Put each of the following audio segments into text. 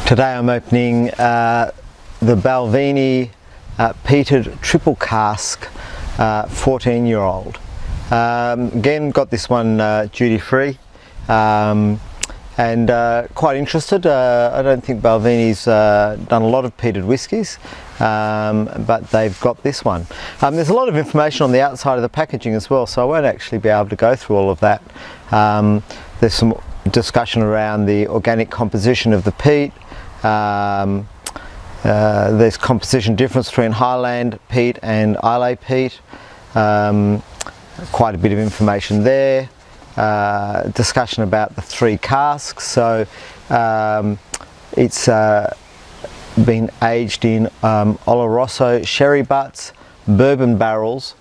Today I'm opening the Balvenie Peated triple cask 14-year-old. Again, got this one duty free and quite interested. I don't think Balvenie's done a lot of peated whiskies, but they've got this one. There's a lot of information on the outside of the packaging as well, so I won't actually be able to go through all of that. There's some discussion around the organic composition of the peat. There's composition difference between Highland peat and Islay peat. Quite a bit of information there. Discussion about the three casks. So it's been aged in Oloroso sherry butts, bourbon barrels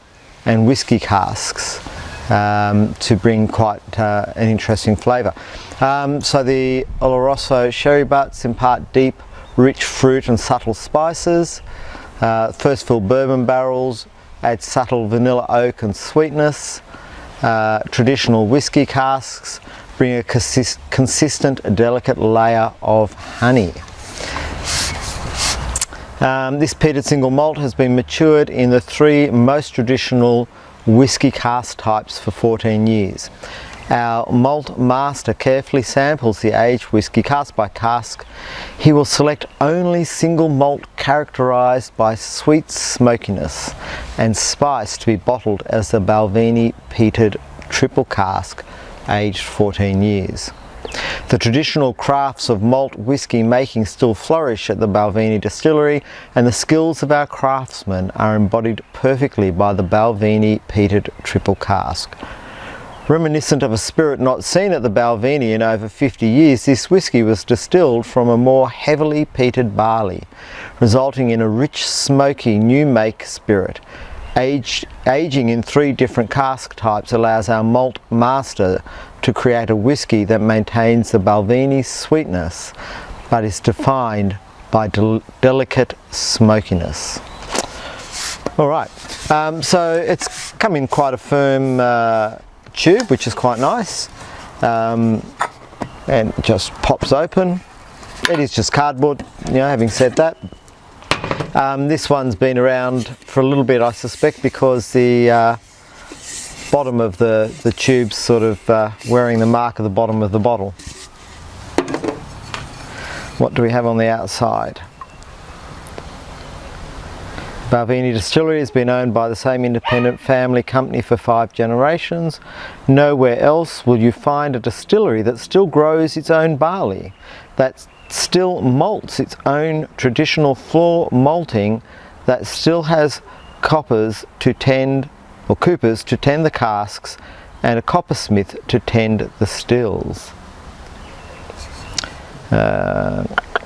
and whiskey casks to bring quite an interesting flavour. So the Oloroso sherry butts impart deep, rich fruit and subtle spices. First fill bourbon barrels add subtle vanilla, oak and sweetness. Traditional whiskey casks bring a consistent, delicate layer of honey. This peated single malt has been matured in the three most traditional whiskey cask types for 14 years. Our malt master carefully samples the aged whiskey cask by cask. He will select only single malt characterised by sweet smokiness and spice to be bottled as the Balvenie Peated triple cask, aged 14 years. The traditional crafts of malt whiskey making still flourish at the Balvenie distillery, and the skills of our craftsmen are embodied perfectly by the Balvenie Peated triple cask. Reminiscent of a spirit not seen at the Balvenie in over 50 years, this whiskey was distilled from a more heavily peated barley, resulting in a rich, smoky, new make spirit. Aging in three different cask types allows our malt master to create a whiskey that maintains the Balvenie sweetness, but is defined by delicate smokiness. All right, so it's come in quite a firm tube, which is quite nice, and just pops open. It is just cardboard, having said that. This one's been around for a little bit, I suspect, because the bottom of the tube's sort of wearing the mark of the bottom of the bottle. What do we have on the outside? Balvenie Distillery has been owned by the same independent family company for 5 generations. Nowhere else will you find a distillery that still grows its own barley, that still malts its own traditional floor malting, that still has coppers to tend the casks and a coppersmith to tend the stills.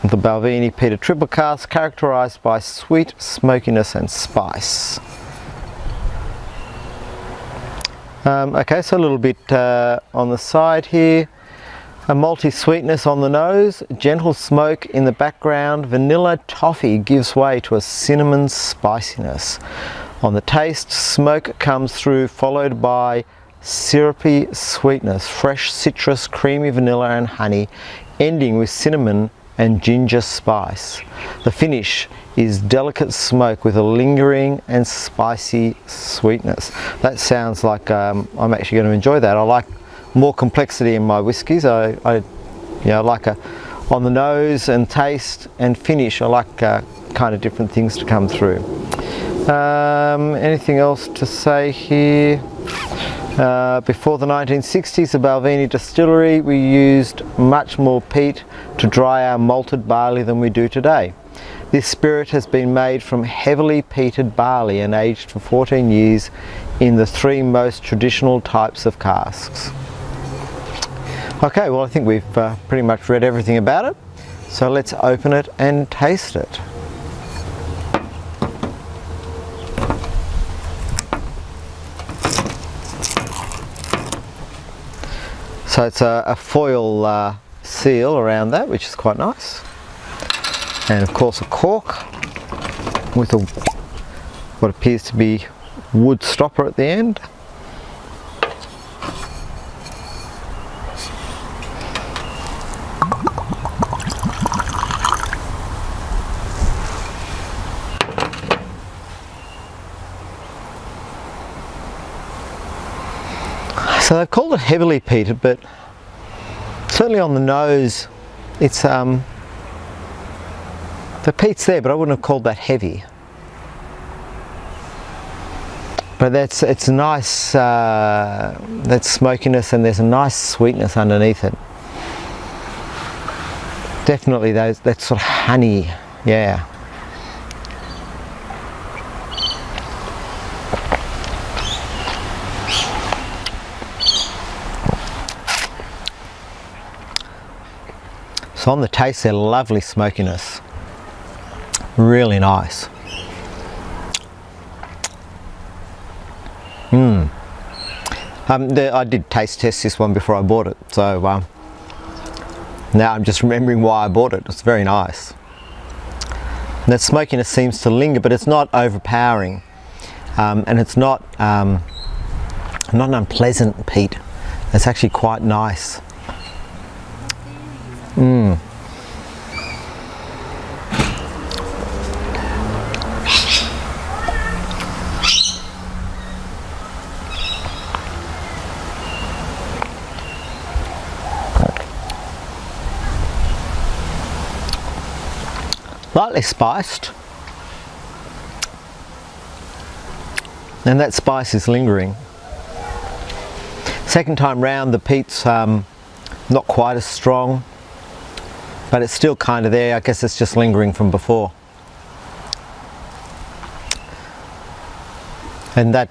The Balvenie Peated triple cask, characterised by sweet smokiness and spice. Okay, so a little bit on the side here. A malty sweetness on the nose, gentle smoke in the background, vanilla toffee gives way to a cinnamon spiciness. On the taste, smoke comes through, followed by syrupy sweetness, fresh citrus, creamy vanilla and honey, ending with cinnamon and ginger spice. The finish is delicate smoke with a lingering and spicy sweetness. That sounds like I'm actually going to enjoy that. I like more complexity in my whiskies. I like on the nose and taste and finish. I like kind of different things to come through. Anything else to say here? Before the 1960s, the Balvenie distillery, we used much more peat to dry our malted barley than we do today. This spirit has been made from heavily peated barley and aged for 14 years in the three most traditional types of casks. Okay, well, I think we've pretty much read everything about it, so let's open it and taste it. So it's a foil seal around that, which is quite nice, and of course a cork with what appears to be wood stopper at the end. So they've called it heavily peated, but certainly on the nose, it's the peat's there, but I wouldn't have called that heavy. But it's nice, that smokiness, and there's a nice sweetness underneath it. Definitely that sort of honey, yeah. So on the taste, they're lovely smokiness, really nice. I did taste test this one before I bought it, so now I'm just remembering why I bought it. It's very nice. And that smokiness seems to linger, but it's not overpowering, and it's not an unpleasant peat. It's actually quite nice. Lightly spiced, and that spice is lingering. Second time round, the peat's not quite as strong, but it's still kind of there. I guess it's just lingering from before. And that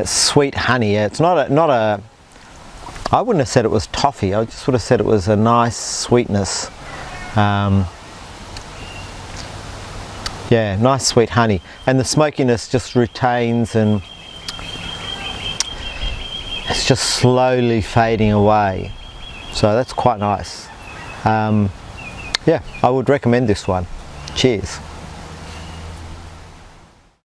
sweet honey, yeah, it's not a I wouldn't have said it was toffee, I just would have said it was a nice sweetness. Yeah, nice sweet honey. And the smokiness just retains, and it's just slowly fading away. So that's quite nice. Yeah, I would recommend this one. Cheers.